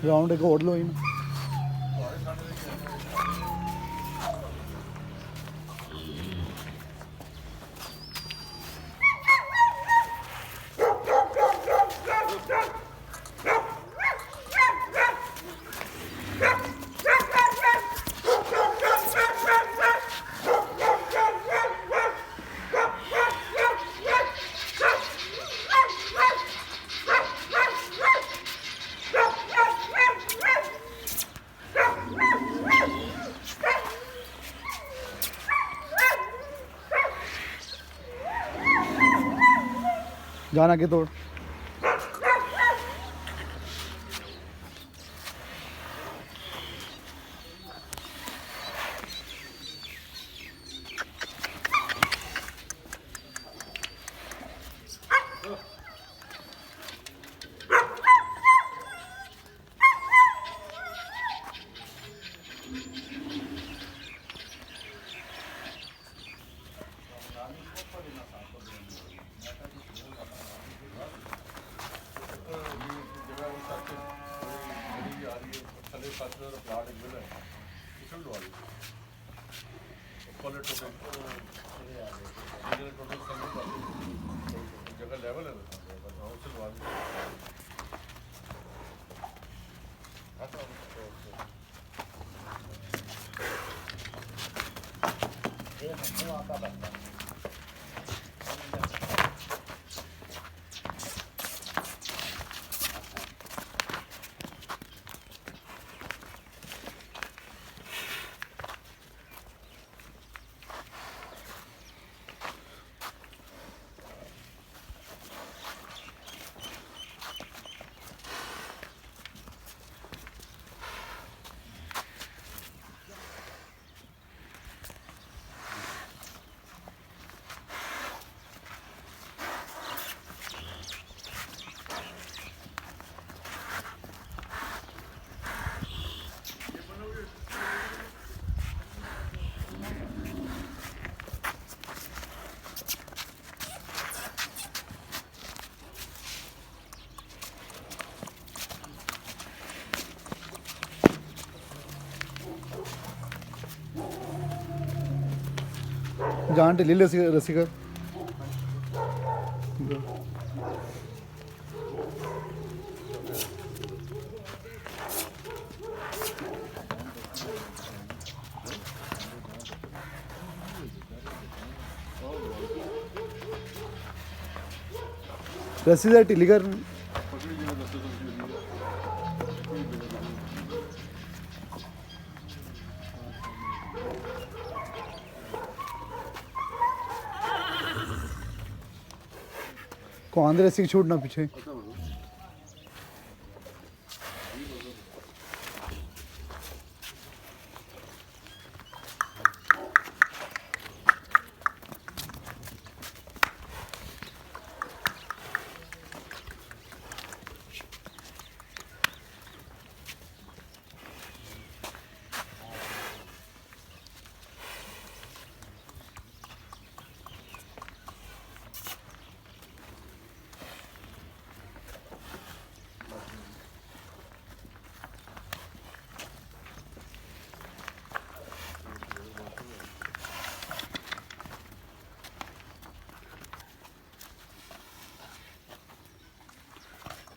Round एक और लो इन जाना के तोड़ जगह लेवल है जान ढिली रस्सी कर रस्सी से ढिली कर कौन दे रस्सी छूटना पीछे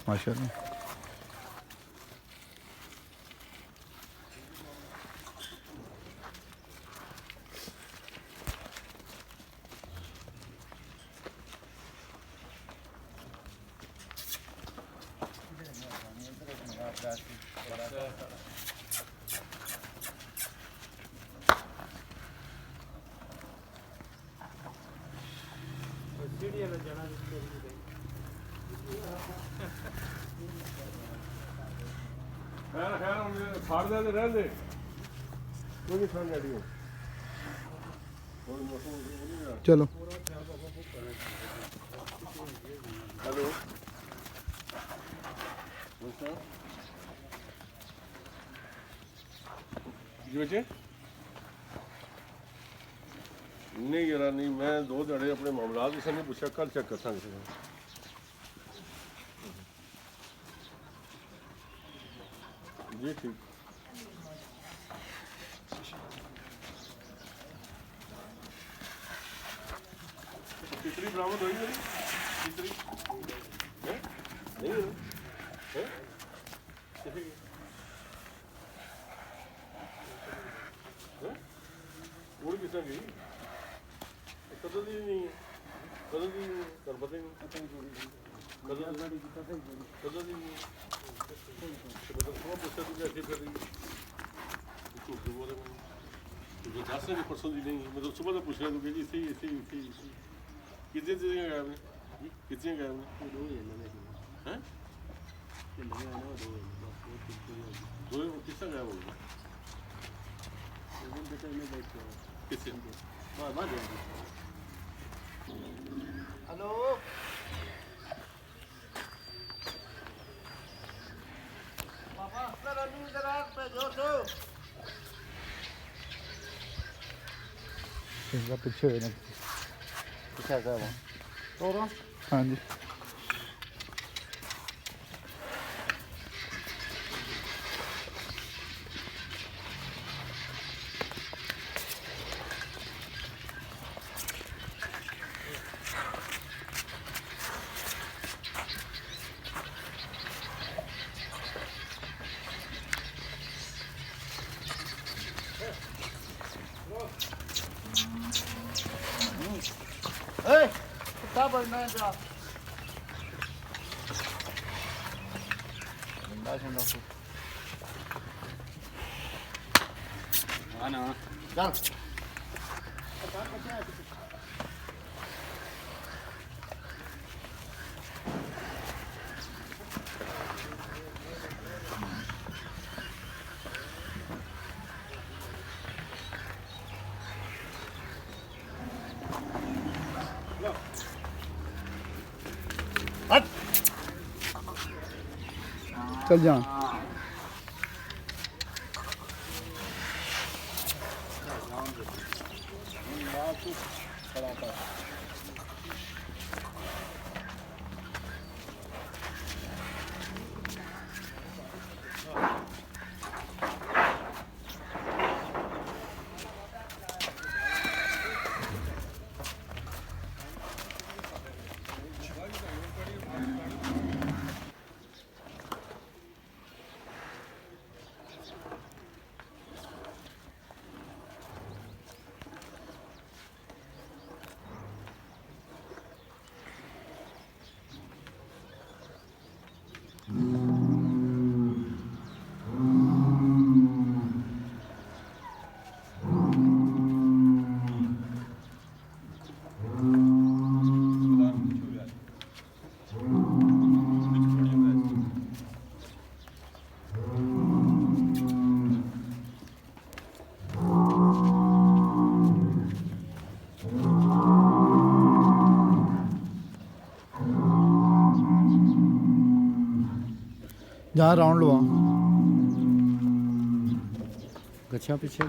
माशाल्लाह खैर खैर फाड़ दे रह दे कोई नहीं फाड़ गाड़ी चलो हेलो जी बच्चे नहीं यार नहीं मैं 2 दिहाड़े अपने मामला किसी ने पूछा कल चेक कर सकते जी ठीक कितनी बरामद हुई मेरी कितनी है नहीं है कितनी है वो कितना गई कदर दी नहीं है कदर दी कर पता ही नहीं कदर दी नहीं मतलब सुबह पूछा तू कैसे कर रही झूठ क्यों बोले मैंने तुझे दस रहे परसों दी नहीं मैं तो सुबह तो पूछ रहा तू कि इसे कितने चीज़ें गायब ने कितने गायब ने हैं दो किसका गायब हो गया किससे हेलो पापा जरा नींद जरा पे जो तो इसका पीछे होना क्या कर रहा तो रहा हाँ जी ए कितना बढ़ना है जा बंदा सुन रहा हां ना चल हट चल जा जहाँ राउंड लवा गच्छा पीछे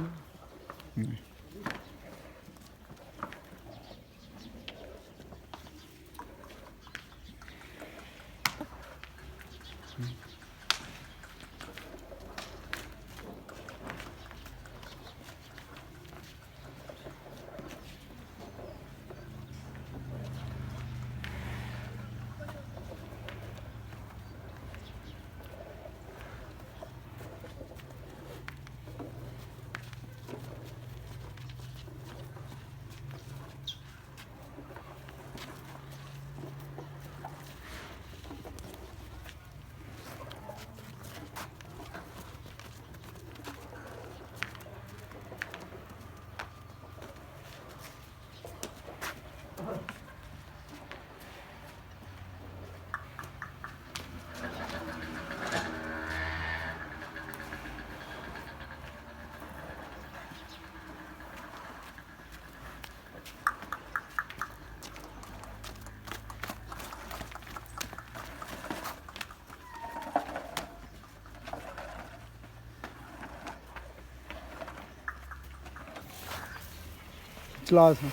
चला इसमें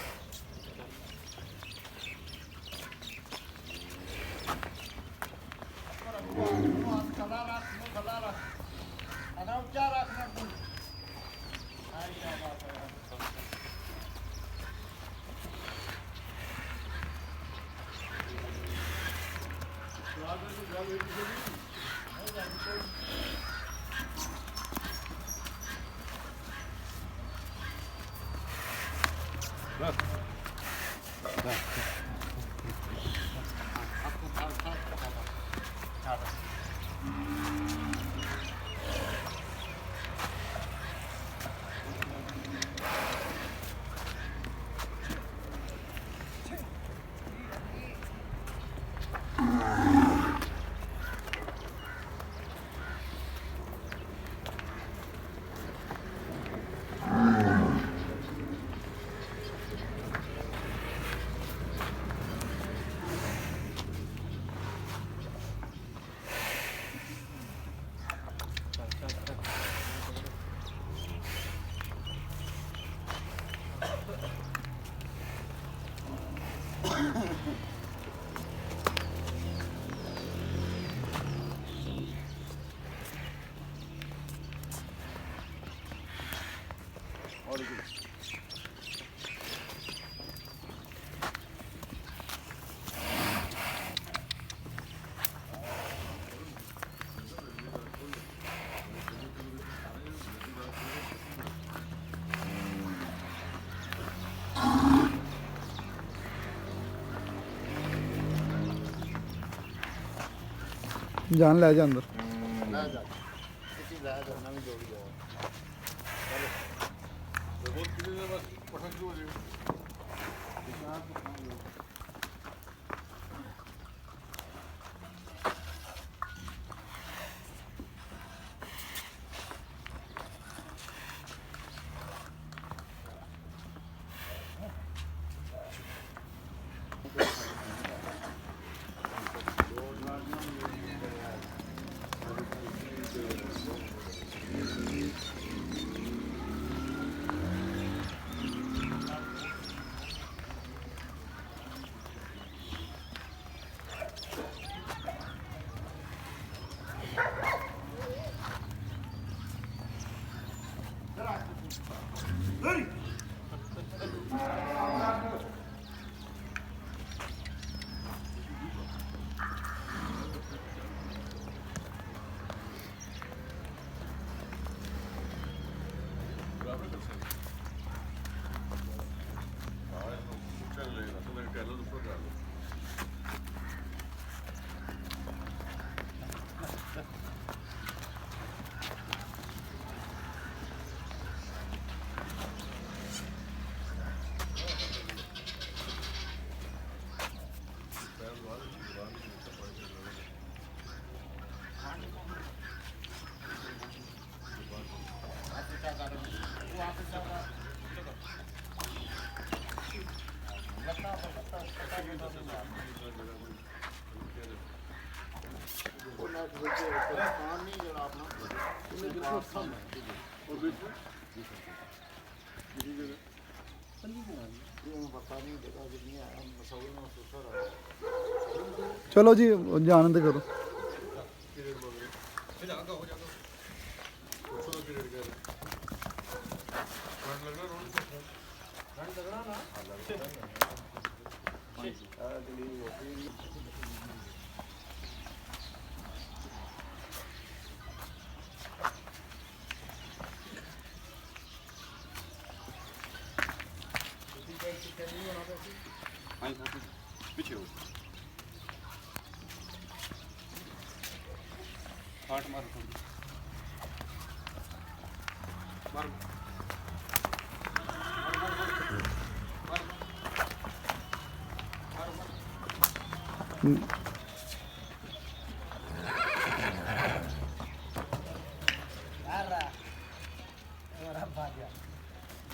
ਜਾਨ ਲੈ ਜਾ ਅੰਦਰ ਲੈ ਜਾ ਕਿਤੇ ਲੈ ਜਾ ਨਵੀਂ ਜੋੜੀ ਆ ਬਹੁਤ ਕਿਤੇ ਦਾ ਬਸ ਪਠਾ ਸ਼ੁਰੂ ਹੋ ਜਾਏਗਾ ਉਹਨਾਂ ਦੇ ਵਿੱਚ ਪਾਣੀ ਨਹੀਂ ਜਿਹੜਾ ਆਪਣਾ ਉਹਨੇ ਬਿਲਕੁਲ ਸਾਹਮਣੇ और बीच में ਇਹ ਪਤਾ ਨਹੀਂ ਜਗ੍ਹਾ ਜਿੰਨੀ ਆ ਮਸੌਲ ਨੂੰ ਸੁਸਰ ਆ ਚਲੋ ਜੀ ਜਾਣ ਦੇ ਕਰੋ पीरियड बोल रहे हैं जाएगा हो जाएगा छोटा पीरियड कर रहे लग रहा रोड से ਠੰਡ ਲੱਗਣਾ ਨਾ पीछे हो हाथ मार मार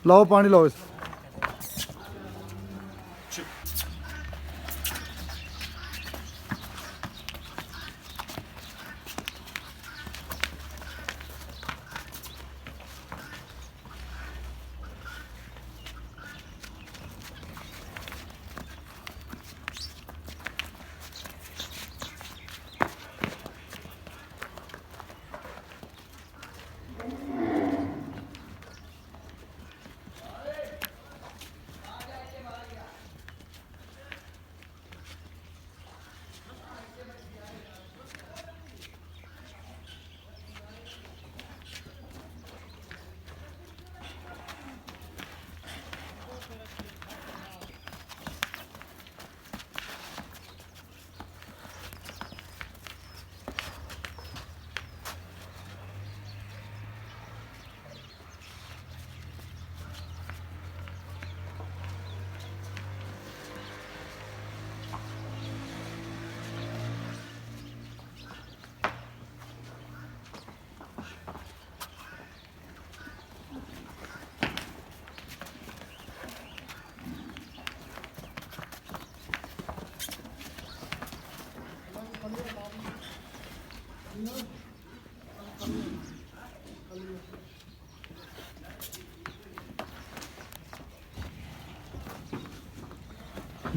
ਲਾਓ ਪਾਣੀ ਲਾਓ ਇਸ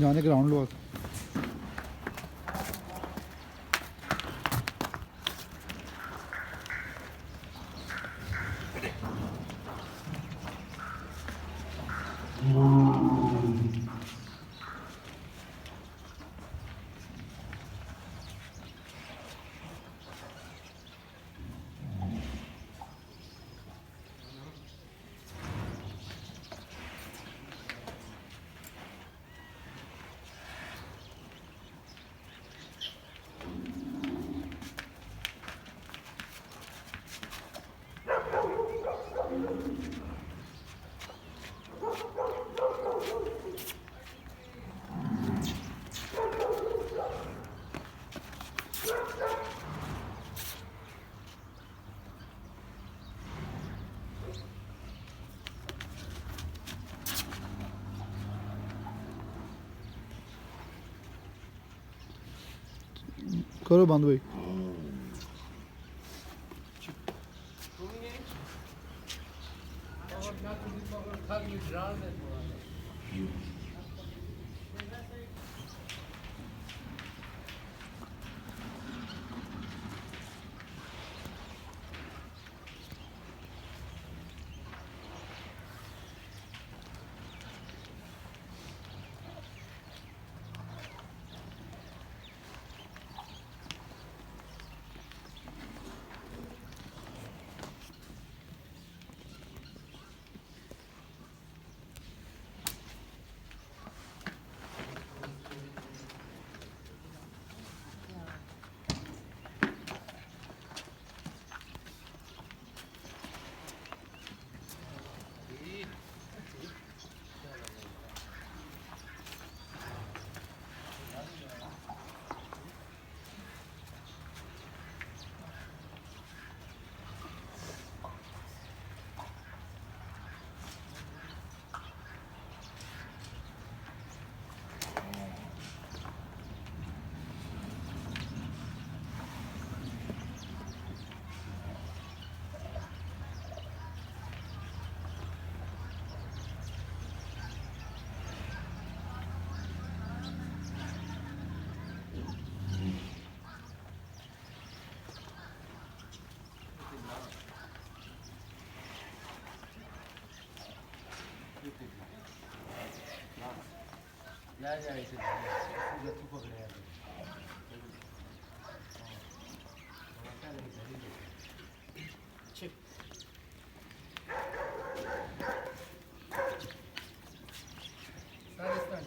ਜਾਣੇ ਗਰਾਊਂਡ ਲਵਾ ਕਰੋ ਬੰਦ ਬਈ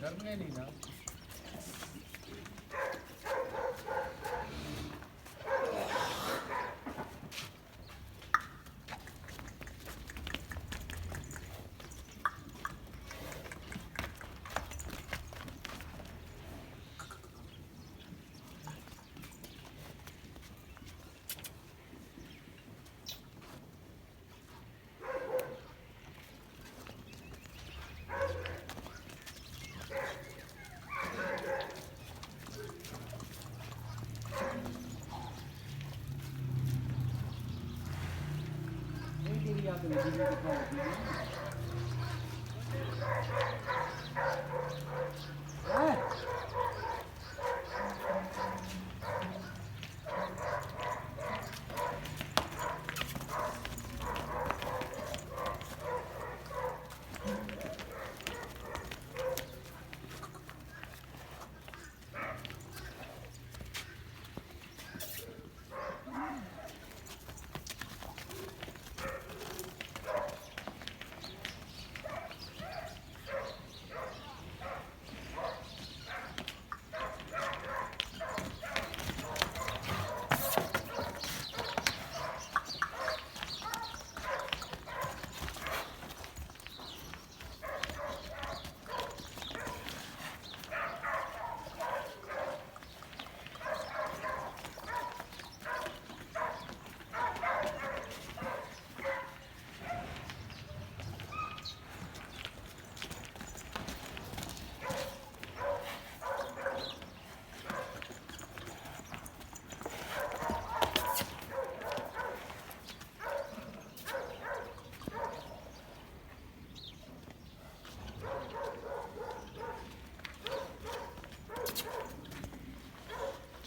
डरने नहीं ना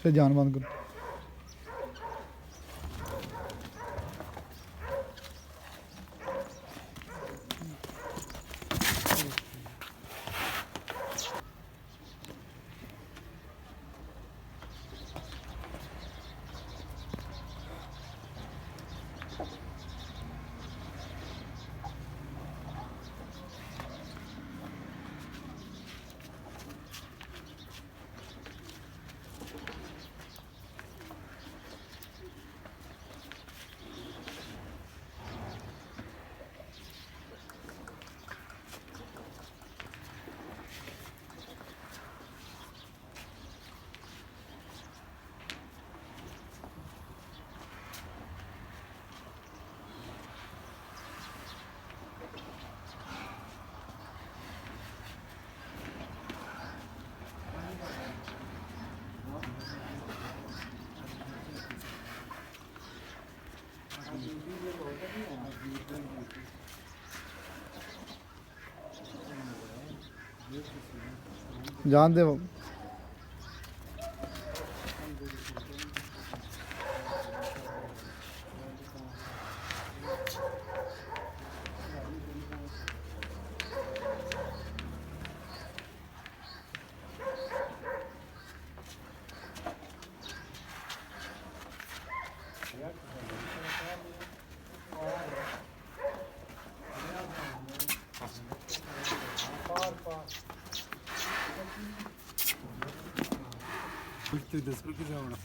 ਤੇ ਜਾਨ ਬੰਦ ਕਰੋ। ਜਾਣ ਦੇ ਤੇ ਦੱਸੋ ਕਿਵੇਂ ਆਉਣਾ